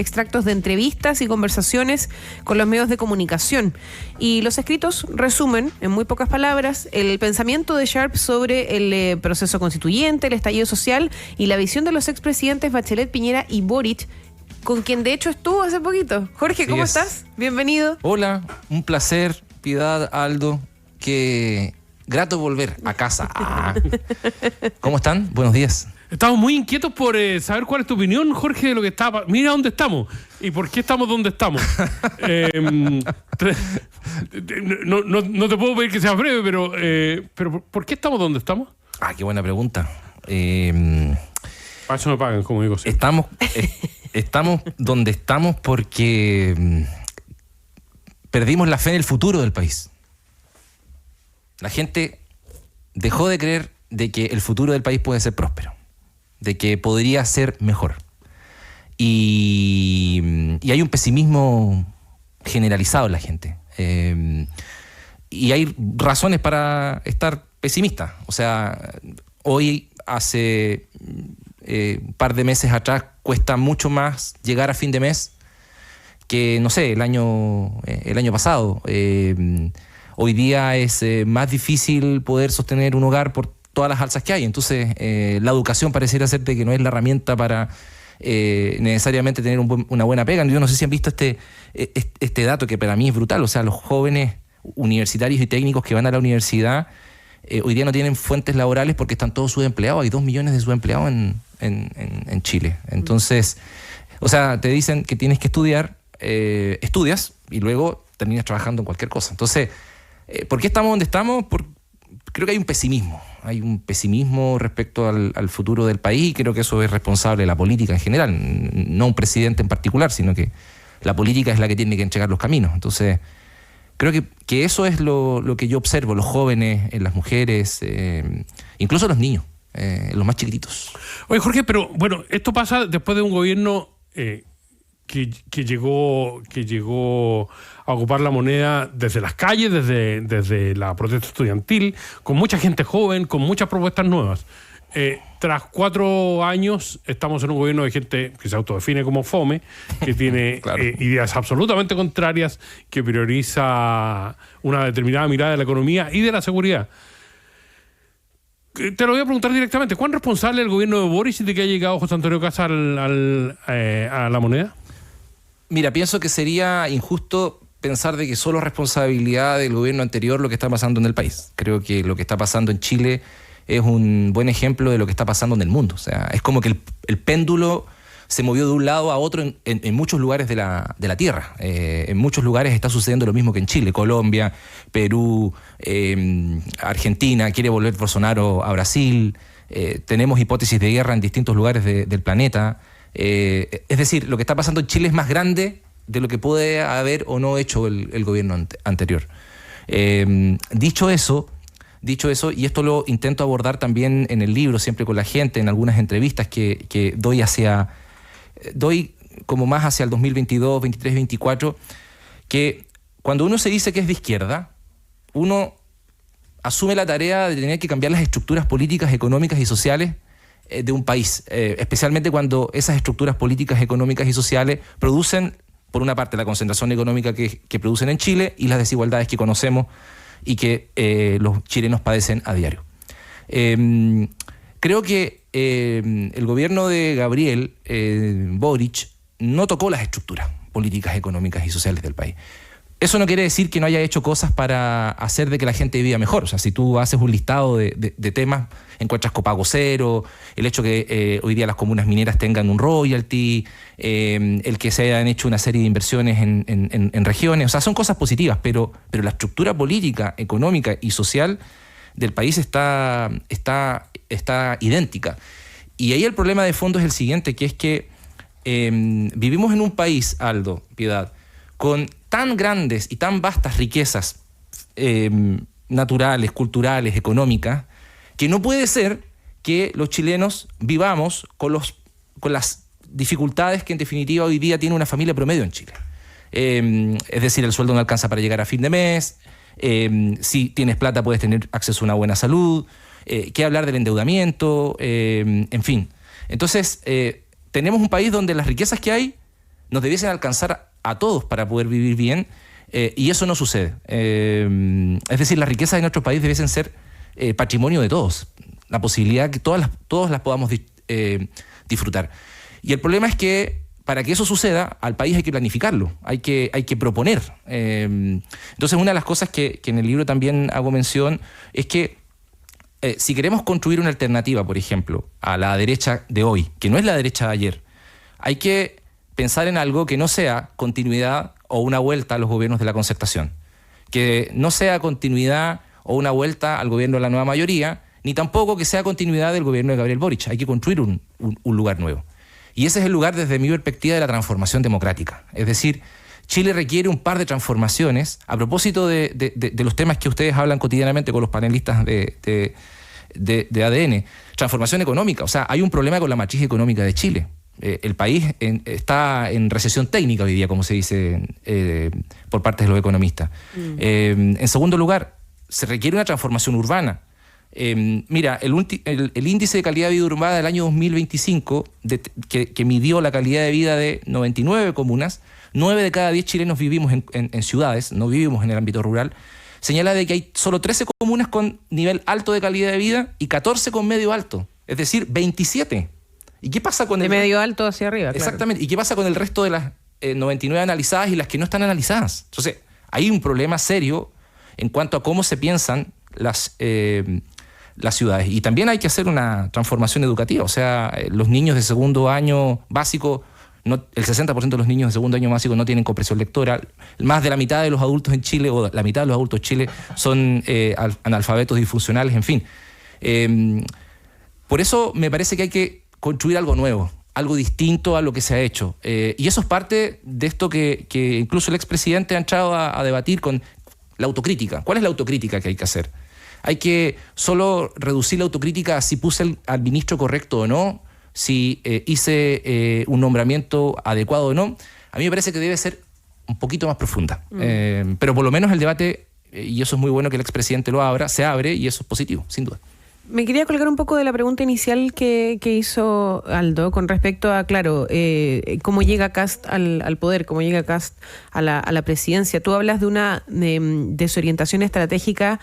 extractos de entrevistas y conversaciones con los medios de comunicación. Y los escritos resumen, en muy pocas palabras, el pensamiento de Sharp sobre el proceso constituyente, el estallido social y la visión de los expresidentes Bachelet, Piñera y Boric, con quien de hecho estuvo hace poquito. Jorge, ¿cómo estás? Bienvenido. Hola, un placer, Piedad, Aldo, qué grato volver a casa. ¿Cómo están? Buenos días. Estamos muy inquietos por saber cuál es tu opinión, Jorge, de lo que está... Mira dónde estamos y por qué estamos donde estamos. No te puedo pedir que sea breve, pero ¿por qué estamos donde estamos? Qué buena pregunta. Para eso me pagan, como digo siempre. Estamos donde estamos porque perdimos la fe en el futuro del país. La gente dejó de creer de que el futuro del país puede ser próspero, de que podría ser mejor. Y hay un pesimismo generalizado en la gente. Y hay razones para estar pesimista. O sea, hoy, hace un par de meses atrás, cuesta mucho más llegar a fin de mes que, no sé, el año pasado. Hoy día es más difícil poder sostener un hogar por todas las alzas que hay. Entonces, la educación pareciera ser de que no es la herramienta para necesariamente tener una buena pega. Yo no sé si han visto este dato que para mí es brutal. O sea, los jóvenes universitarios y técnicos que van a la universidad hoy día no tienen fuentes laborales porque están todos subempleados. Hay 2 millones de subempleados en Chile. Entonces, o sea, te dicen que tienes que estudiar, estudias y luego terminas trabajando en cualquier cosa. Entonces, ¿por qué estamos donde estamos? Creo que hay un pesimismo. Hay un pesimismo respecto al futuro del país y creo que eso es responsable de la política en general. No un presidente en particular, sino que la política es la que tiene que entregar los caminos. Entonces, creo que eso es lo que yo observo, los jóvenes, las mujeres, incluso los niños, los más chiquititos. Oye, Jorge, pero bueno, esto pasa después de un gobierno que llegó a ocupar la moneda desde las calles, desde la protesta estudiantil, con mucha gente joven, con muchas propuestas nuevas. Tras 4 años estamos en un gobierno de gente que se autodefine como fome, que tiene claro, ideas absolutamente contrarias, que prioriza una determinada mirada de la economía y de la seguridad. Te lo voy a preguntar directamente. ¿Cuán responsable es el gobierno de Boric de que haya llegado José Antonio Kast a la moneda? Mira, pienso que sería injusto pensar de que solo es responsabilidad del gobierno anterior lo que está pasando en el país. Creo que lo que está pasando en Chile es un buen ejemplo de lo que está pasando en el mundo. O sea, es como que el péndulo se movió de un lado a otro en muchos lugares de la Tierra. En muchos lugares está sucediendo lo mismo que en Chile. Colombia, Perú, Argentina, quiere volver Bolsonaro a Brasil. Tenemos hipótesis de guerra en distintos lugares del planeta. Es decir, lo que está pasando en Chile es más grande de lo que puede haber o no hecho el gobierno anterior. Dicho eso, y esto lo intento abordar también en el libro, siempre con la gente, en algunas entrevistas que doy como más hacia el 2022, 23, 24, que cuando uno se dice que es de izquierda, uno asume la tarea de tener que cambiar las estructuras políticas, económicas y sociales de un país, especialmente cuando esas estructuras políticas, económicas y sociales producen, por una parte, la concentración económica que producen en Chile y las desigualdades que conocemos y que los chilenos padecen a diario. Creo que el gobierno de Gabriel Boric no tocó las estructuras políticas, económicas y sociales del país. Eso no quiere decir que no haya hecho cosas para hacer de que la gente viva mejor. O sea, si tú haces un listado de temas, encuentras copago cero, el hecho que hoy día las comunas mineras tengan un royalty, el que se hayan hecho una serie de inversiones en regiones. O sea, son cosas positivas, pero la estructura política, económica y social del país está idéntica. Y ahí el problema de fondo es el siguiente, que es que vivimos en un país, Aldo, Piedad, con tan grandes y tan vastas riquezas naturales, culturales, económicas, que no puede ser que los chilenos vivamos con las dificultades que en definitiva hoy día tiene una familia promedio en Chile. Es decir, el sueldo no alcanza para llegar a fin de mes, si tienes plata puedes tener acceso a una buena salud, qué hablar del endeudamiento, en fin. Entonces, tenemos un país donde las riquezas que hay nos debiesen alcanzar a todos para poder vivir bien, y eso no sucede. Es decir, las riquezas de nuestro país debiesen ser patrimonio de todos, la posibilidad que todos las podamos disfrutar. Y el problema es que para que eso suceda, al país hay que planificarlo, hay que proponer. Entonces, una de las cosas que en el libro también hago mención es que si queremos construir una alternativa, por ejemplo, a la derecha de hoy, que no es la derecha de ayer, hay que pensar en algo que no sea continuidad o una vuelta a los gobiernos de la concertación, que no sea continuidad o una vuelta al gobierno de la nueva mayoría, ni tampoco que sea continuidad del gobierno de Gabriel Boric. Hay que construir un lugar nuevo. Y ese es el lugar, desde mi perspectiva, de la transformación democrática. Es decir, Chile requiere un par de transformaciones a propósito de los temas que ustedes hablan cotidianamente con los panelistas de ADN. Transformación económica. O sea, hay un problema con la matriz económica de Chile. El país está en recesión técnica hoy día, como se dice por parte de los economistas. En segundo lugar, se requiere una transformación urbana. Mira, el índice de calidad de vida urbana del año 2025, que midió la calidad de vida de 99 comunas, 9 de cada 10 chilenos vivimos en ciudades, no vivimos en el ámbito rural, señala de que hay solo 13 comunas con nivel alto de calidad de vida y 14 con medio alto, es decir, 27. ¿Y qué pasa con de medio alto hacia arriba? Exactamente. Claro. ¿Y qué pasa con el resto de las 99 analizadas y las que no están analizadas? Entonces, hay un problema serio en cuanto a cómo se piensan las ciudades. Y también hay que hacer una transformación educativa. O sea, los niños de segundo año básico, el 60% de los niños de segundo año básico no tienen comprensión lectora. Más de la mitad de los adultos en Chile, o la mitad de los adultos en Chile, son analfabetos disfuncionales, en fin. Por eso me parece que hay que construir algo nuevo, algo distinto a lo que se ha hecho. Y eso es parte de esto que incluso el expresidente ha entrado a debatir con la autocrítica. ¿Cuál es la autocrítica que hay que hacer? Hay que solo reducir la autocrítica a si puse al ministro correcto o no, si hice un nombramiento adecuado o no. A mí me parece que debe ser un poquito más profunda. Pero por lo menos el debate, y eso es muy bueno que el expresidente lo abra, se abre, y eso es positivo, sin duda. Me quería colgar un poco de la pregunta inicial que hizo Aldo con respecto a, claro, cómo llega Kast al poder, cómo llega Kast a la presidencia. Tú hablas de una desorientación estratégica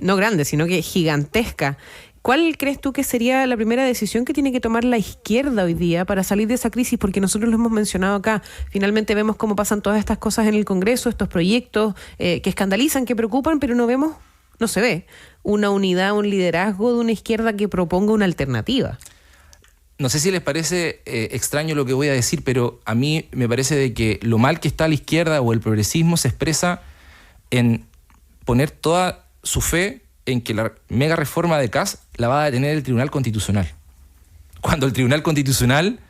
no grande, sino que gigantesca. ¿Cuál crees tú que sería la primera decisión que tiene que tomar la izquierda hoy día para salir de esa crisis? Porque nosotros lo hemos mencionado acá. Finalmente vemos cómo pasan todas estas cosas en el Congreso, estos proyectos que escandalizan, que preocupan, pero no se ve una unidad, un liderazgo de una izquierda que proponga una alternativa. No sé si les parece extraño lo que voy a decir, pero a mí me parece de que lo mal que está la izquierda o el progresismo se expresa en poner toda su fe en que la mega reforma de Kast la va a detener el Tribunal Constitucional. Cuando el Tribunal Constitucional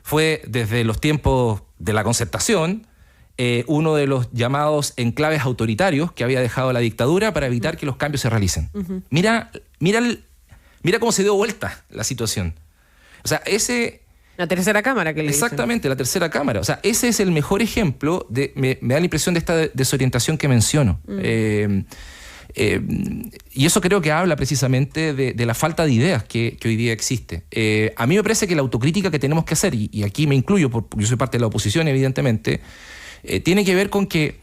fue, desde los tiempos de la Concertación, uno de los llamados enclaves autoritarios que había dejado la dictadura para evitar que los cambios se realicen. Mira cómo se dio vuelta la situación. O sea, la tercera cámara que le exactamente, la tercera cámara. O sea, ese es el mejor ejemplo me da la impresión de esta desorientación que menciono. Y eso creo que habla precisamente de la falta de ideas que hoy día existe. A mí me parece que la autocrítica que tenemos que hacer, y aquí me incluyo porque yo soy parte de la oposición, evidentemente, tiene que ver con que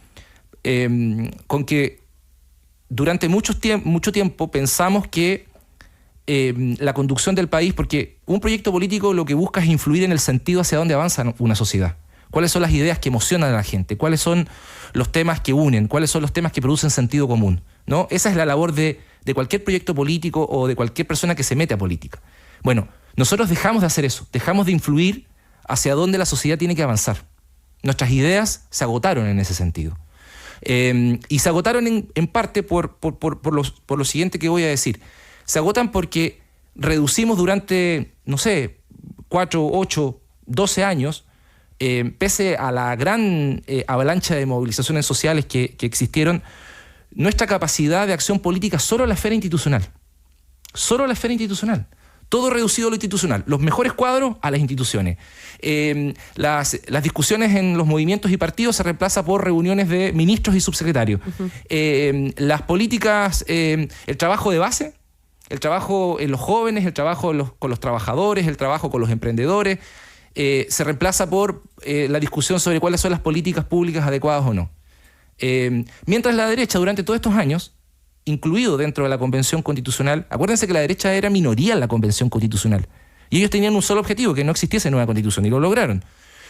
durante mucho tiempo pensamos que la conducción del país, porque un proyecto político lo que busca es influir en el sentido hacia dónde avanza una sociedad. ¿Cuáles son las ideas que emocionan a la gente? ¿Cuáles son los temas que unen? ¿Cuáles son los temas que producen sentido común? ¿No? Esa es la labor de cualquier proyecto político o de cualquier persona que se mete a política. Bueno, nosotros dejamos de hacer eso, dejamos de influir hacia dónde la sociedad tiene que avanzar. Nuestras ideas se agotaron en ese sentido. Y se agotaron en parte por lo siguiente que voy a decir. Se agotan porque reducimos durante, 4, 8, 12 años, pese a la gran avalancha de movilizaciones sociales que existieron, nuestra capacidad de acción política solo a la esfera institucional. Solo a la esfera institucional. Todo reducido a lo institucional. Los mejores cuadros a las instituciones. Las discusiones en los movimientos y partidos se reemplaza por reuniones de ministros y subsecretarios. Las políticas, el trabajo de base, el trabajo en los jóvenes, el trabajo con los trabajadores, el trabajo con los emprendedores, se reemplaza por la discusión sobre cuáles son las políticas públicas adecuadas o no. Mientras la derecha durante todos estos años, incluido dentro de la Convención Constitucional, acuérdense que la derecha era minoría en la Convención Constitucional, y ellos tenían un solo objetivo, que no existiese nueva Constitución, y lo lograron.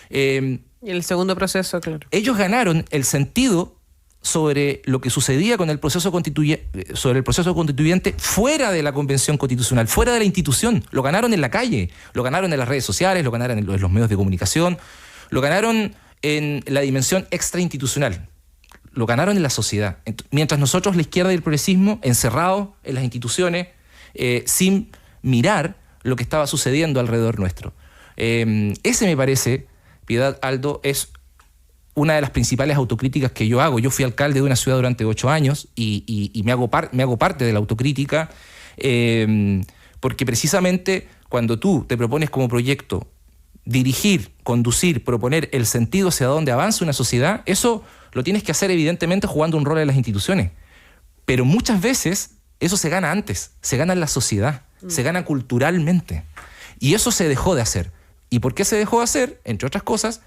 Y el segundo proceso, claro. Ellos ganaron el sentido sobre lo que sucedía con el proceso constituyente fuera de la Convención Constitucional, fuera de la institución. Lo ganaron en la calle, lo ganaron en las redes sociales, lo ganaron en los medios de comunicación, lo ganaron en la dimensión extrainstitucional, lo ganaron en la sociedad. Mientras nosotros, la izquierda y el progresismo, encerrados en las instituciones, sin mirar lo que estaba sucediendo alrededor nuestro. Ese, me parece, Piedad, Aldo, es una de las principales autocríticas que yo hago. Yo fui alcalde de una ciudad durante 8 años y me hago parte de la autocrítica, porque precisamente cuando tú te propones como proyecto dirigir, conducir, proponer el sentido hacia dónde avanza una sociedad, eso lo tienes que hacer evidentemente jugando un rol en las instituciones. Pero muchas veces eso se gana antes, se gana en la sociedad, se gana culturalmente. Y eso se dejó de hacer. ¿Y por qué se dejó de hacer? Entre otras cosas,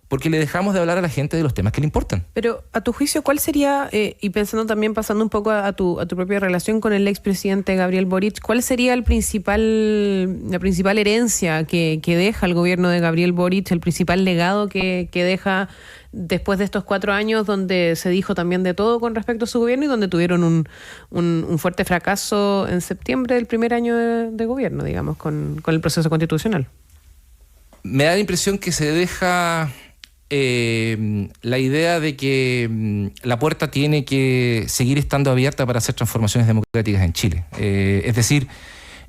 porque le dejamos de hablar a la gente de los temas que le importan. Pero, a tu juicio, ¿cuál sería, y pensando también, pasando un poco a tu propia relación con el expresidente Gabriel Boric, cuál sería la principal herencia que deja el gobierno de Gabriel Boric, el principal legado que deja después de estos 4 años donde se dijo también de todo con respecto a su gobierno y donde tuvieron un fuerte fracaso en septiembre del primer año de gobierno, digamos, con el proceso constitucional? Me da la impresión que se deja la idea de que la puerta tiene que seguir estando abierta para hacer transformaciones democráticas en Chile. Es decir,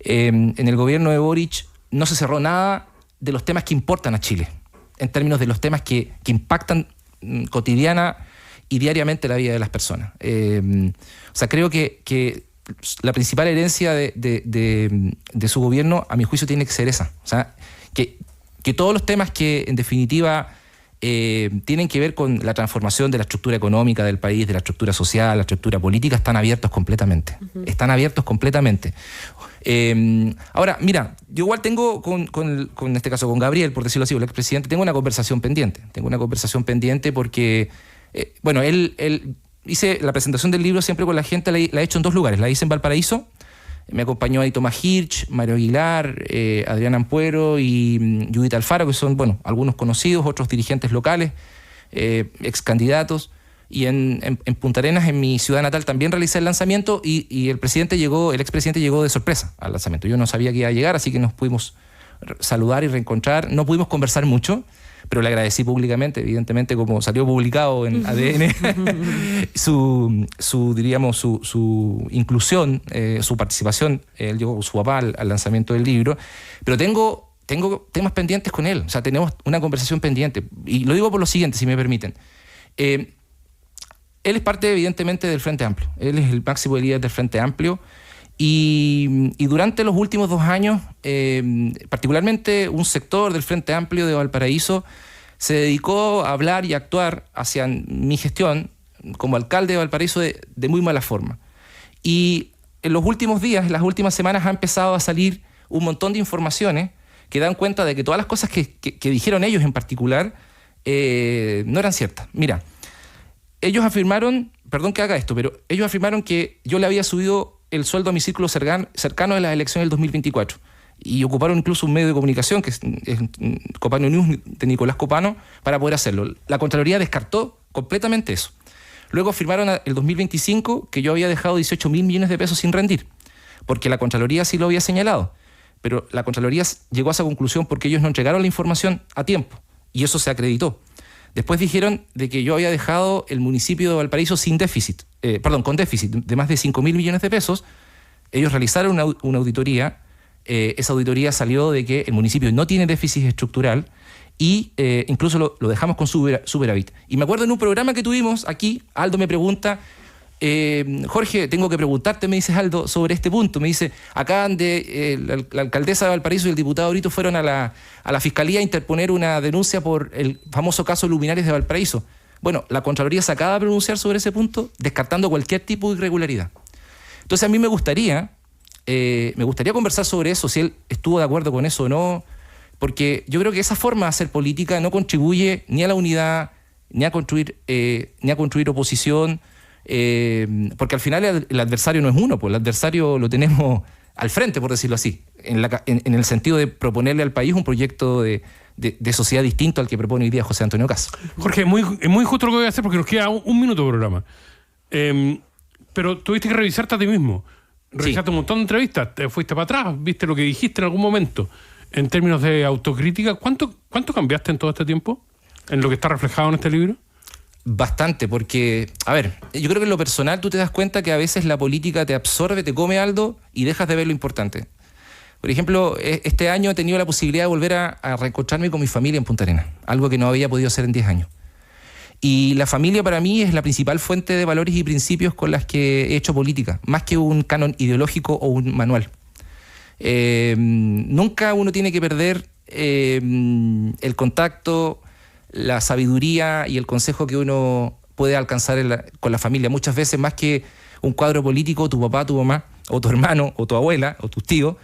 en el gobierno de Boric no se cerró nada de los temas que importan a Chile, en términos de los temas que impactan cotidiana y diariamente la vida de las personas. O sea, creo que la principal herencia de su gobierno, a mi juicio, tiene que ser esa. O sea, que todos los temas que, en definitiva, tienen que ver con la transformación de la estructura económica del país, de la estructura social, la estructura política, están abiertos completamente. Uh-huh. Están abiertos completamente. Ahora, mira, yo igual tengo, con este caso, con Gabriel, por decirlo así, el expresidente, tengo una conversación pendiente. Tengo una conversación pendiente porque, él hice la presentación del libro siempre con la gente, la he hecho en 2 lugares. La hice en Valparaíso. Me acompañó ahí Tomás Hirsch, Mario Aguilar, Adrián Ampuero y Judith Alfaro, que son, algunos conocidos, otros dirigentes locales, ex candidatos. Y en Punta Arenas, en mi ciudad natal, también realicé el lanzamiento y el expresidente llegó de sorpresa al lanzamiento. Yo no sabía que iba a llegar, así que nos pudimos saludar y reencontrar. No pudimos conversar mucho, pero le agradecí públicamente, evidentemente, como salió publicado en ADN, su inclusión, su participación. Él llegó con su papá al lanzamiento del libro. Pero tengo temas pendientes con él. O sea, tenemos una conversación pendiente. Y lo digo por lo siguiente, si me permiten. Él es parte, evidentemente, del Frente Amplio. Él es el máximo líder del Frente Amplio. Y durante los últimos 2 años, particularmente un sector del Frente Amplio de Valparaíso se dedicó a hablar y actuar hacia mi gestión como alcalde de Valparaíso de muy mala forma. Y en los últimos días, en las últimas semanas, ha empezado a salir un montón de informaciones que dan cuenta de que todas las cosas que dijeron ellos en particular no eran ciertas. Mira, ellos afirmaron, perdón que haga esto, pero ellos afirmaron que yo le había subido el sueldo a mi círculo cercano de las elecciones del 2024. Y ocuparon incluso un medio de comunicación, que es Copano News, de Nicolás Copano, para poder hacerlo. La Contraloría descartó completamente eso. Luego afirmaron el 2025 que yo había dejado 18.000 millones de pesos sin rendir, porque la Contraloría sí lo había señalado. Pero la Contraloría llegó a esa conclusión porque ellos no entregaron la información a tiempo, y eso se acreditó. Después dijeron de que yo había dejado el municipio de Valparaíso con déficit de más de 5.000 millones de pesos. Ellos realizaron una auditoría. Esa auditoría salió de que el municipio no tiene déficit estructural y incluso lo dejamos con superávit. Y me acuerdo en un programa que tuvimos aquí, Aldo me pregunta, Jorge, tengo que preguntarte, me dice Aldo, sobre este punto. Me dice, acá la alcaldesa de Valparaíso y el diputado Brito fueron a la fiscalía a interponer una denuncia por el famoso caso Luminares de Valparaíso. Bueno, la Contraloría se acaba de pronunciar sobre ese punto, descartando cualquier tipo de irregularidad. Entonces a mí me gustaría conversar sobre eso, si él estuvo de acuerdo con eso o no, Porque yo creo que esa forma de hacer política no contribuye ni a la unidad, ni a construir oposición, porque al final el adversario no es uno, pues el adversario lo tenemos al frente, por decirlo así, en el sentido de proponerle al país un proyecto de sociedad distinto al que propone hoy día José Antonio Caz. Jorge, es muy justo lo que voy a hacer porque nos queda un minuto de programa. Pero tuviste que revisarte a ti mismo. Revisaste un montón de entrevistas, te fuiste para atrás, viste lo que dijiste en algún momento. En términos de autocrítica, ¿cuánto cambiaste en todo este tiempo? ¿En lo que está reflejado en este libro? Bastante, porque, a ver, yo creo que en lo personal tú te das cuenta que a veces la política te absorbe, te come algo y dejas de ver lo importante. Por ejemplo, este año he tenido la posibilidad de volver a reencontrarme con mi familia en Punta Arenas, algo que no había podido hacer en 10 años. Y la familia para mí es la principal fuente de valores y principios con las que he hecho política, más que un canon ideológico o un manual. Nunca uno tiene que perder el contacto, la sabiduría y el consejo que uno puede alcanzar con la familia. Muchas veces, más que un cuadro político, tu papá, tu mamá, o tu hermano, o tu abuela, o tus tíos,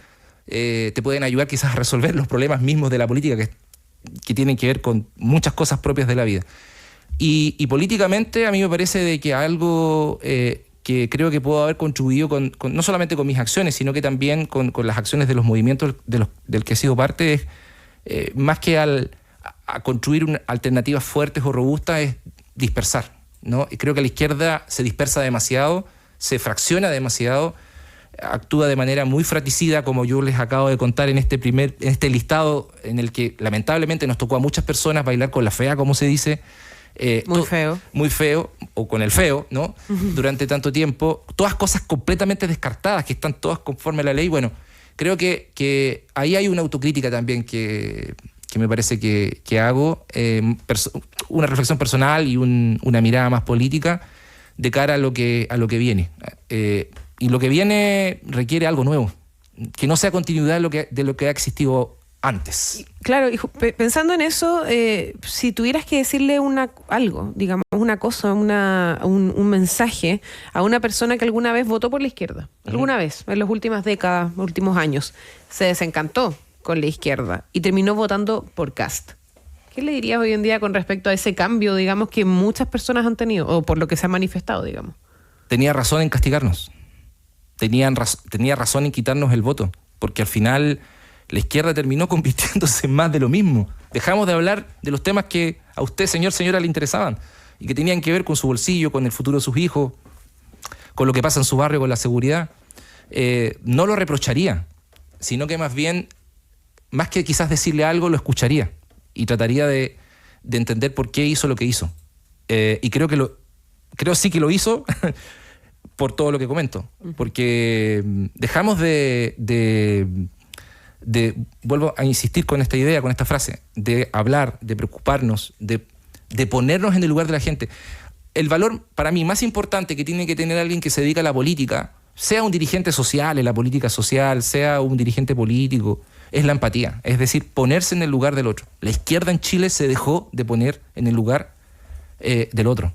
te pueden ayudar quizás a resolver los problemas mismos de la política que tienen que ver con muchas cosas propias de la vida. Y políticamente a mí me parece de que algo que creo que puedo haber contribuido no solamente con mis acciones, sino que también con las acciones de los movimientos del que he sido parte, es más que a construir alternativas fuertes o robustas, es dispersar, ¿no? Y creo que la izquierda se dispersa demasiado, se fracciona demasiado, actúa de manera muy fratricida, como yo les acabo de contar en este listado en el que lamentablemente nos tocó a muchas personas bailar con la fea, como se dice. Muy feo, o con el feo, ¿no? Durante tanto tiempo, todas cosas completamente descartadas, que están todas conforme a la ley. Bueno, creo que ahí hay una autocrítica también que me parece que hago, una reflexión personal y una mirada más política de cara a lo que viene. Y lo que viene requiere algo nuevo, que no sea continuidad de lo que ha existido antes. Claro, y pensando en eso, si tuvieras que decirle algo, digamos, una cosa, un mensaje a una persona que alguna vez votó por la izquierda, alguna vez, en las últimas décadas, últimos años, se desencantó con la izquierda y terminó votando por Kast, ¿qué le dirías hoy en día con respecto a ese cambio, digamos, que muchas personas han tenido, o por lo que se ha manifestado, digamos? Tenía razón en castigarnos. Tenía razón en quitarnos el voto, porque al final la izquierda terminó convirtiéndose en más de lo mismo. Dejamos de hablar de los temas que a usted, señora, le interesaban y que tenían que ver con su bolsillo, con el futuro de sus hijos, con lo que pasa en su barrio, con la seguridad. No lo reprocharía, sino que más bien, más que quizás decirle algo, lo escucharía y trataría de entender por qué hizo lo que hizo. Y creo sí que lo hizo por todo lo que comento, porque dejamos vuelvo a insistir con esta idea, con esta frase, de hablar, de preocuparnos, de ponernos en el lugar de la gente. El valor para mí más importante que tiene que tener alguien que se dedica a la política, sea un dirigente social en la política social, sea un dirigente político, es la empatía, es decir, ponerse en el lugar del otro. La izquierda en Chile se dejó de poner en el lugar del otro.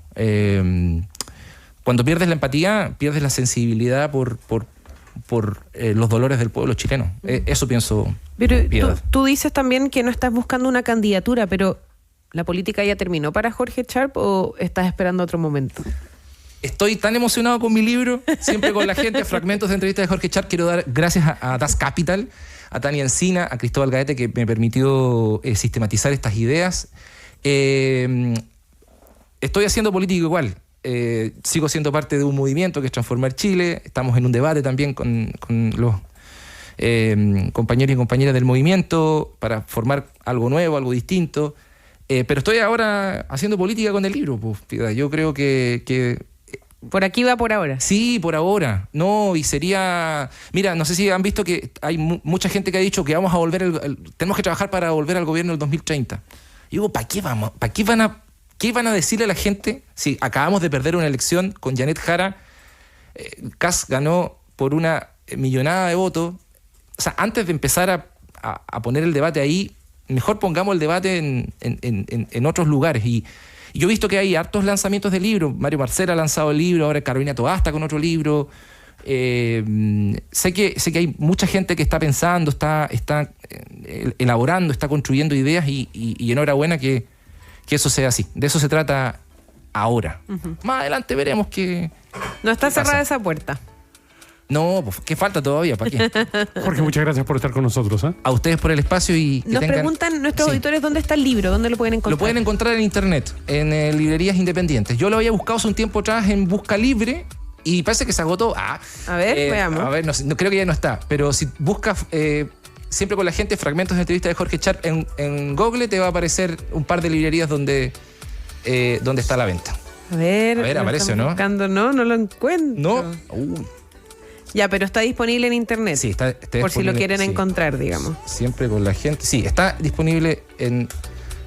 Cuando pierdes la empatía, pierdes la sensibilidad por los dolores del pueblo chileno. Eso pienso. Pero tú dices también que no estás buscando una candidatura, pero ¿la política ya terminó para Jorge Sharp o estás esperando otro momento? Estoy tan emocionado con mi libro, siempre con la gente, fragmentos de entrevistas de Jorge Sharp. Quiero dar gracias a Das Capital, a Tania Encina, a Cristóbal Gaete, que me permitió sistematizar estas ideas. Estoy haciendo política igual. Sigo siendo parte de un movimiento que es Transformar Chile. Estamos en un debate también con los compañeros y compañeras del movimiento para formar algo nuevo, algo distinto. Pero estoy ahora haciendo política con el libro. Pues, yo creo que ¿por aquí va por ahora? Sí, por ahora. No, y sería... Mira, no sé si han visto que hay mucha gente que ha dicho que vamos a volver... tenemos que trabajar para volver al gobierno del 2030. Y digo, ¿para qué vamos? ¿Para qué van a decirle a la gente si acabamos de perder una elección con Janet Jara? Kast ganó por una millonada de votos. O sea, antes de empezar a poner el debate ahí, mejor pongamos el debate en otros lugares. Y yo he visto que hay hartos lanzamientos de libros. Mario Marcel ha lanzado el libro, ahora Carolina Toasta con otro libro. Sé que hay mucha gente que está pensando, está elaborando, está construyendo ideas y enhorabuena que eso sea así. De eso se trata ahora. Más adelante veremos que... No está ¿qué cerrada pasa? esa puerta. No, pues, ¿qué falta todavía? ¿Para qué? Jorge, muchas gracias por estar con nosotros. A ustedes por el espacio y que Nos tengan... preguntan nuestros Sí. auditores dónde está el libro, dónde lo pueden encontrar. Lo pueden encontrar en internet, en librerías independientes. Yo lo había buscado hace un tiempo atrás en Busca Libre y parece que se agotó. A ver, veamos. A ver, no creo que ya no está. Pero si buscas siempre con la gente fragmentos de entrevista de Jorge Sharp en Google, te va a aparecer un par de librerías donde está a la venta. A ver, lo aparece, estamos ¿no? buscando, no lo encuentro. ¿No? Ya, pero está disponible en internet. Sí, está por si lo disponible, quieren sí. encontrar, digamos. Siempre con la gente. Sí, está disponible en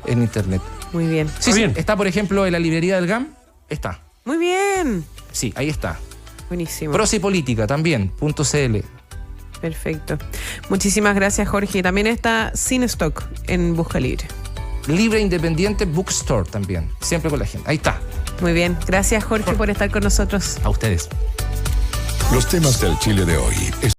internet. Muy bien. Sí, bien. está, por ejemplo, en la librería del GAM. Está. Muy bien. Sí, ahí está. Buenísimo. Prosa y Política también, .cl. Perfecto. Muchísimas gracias, Jorge. También está Sin Stock en Busca Libre. Libre Independiente Bookstore también. Siempre con la gente. Ahí está. Muy bien. Gracias, Jorge, por estar con nosotros. A ustedes. Los temas del Chile de hoy.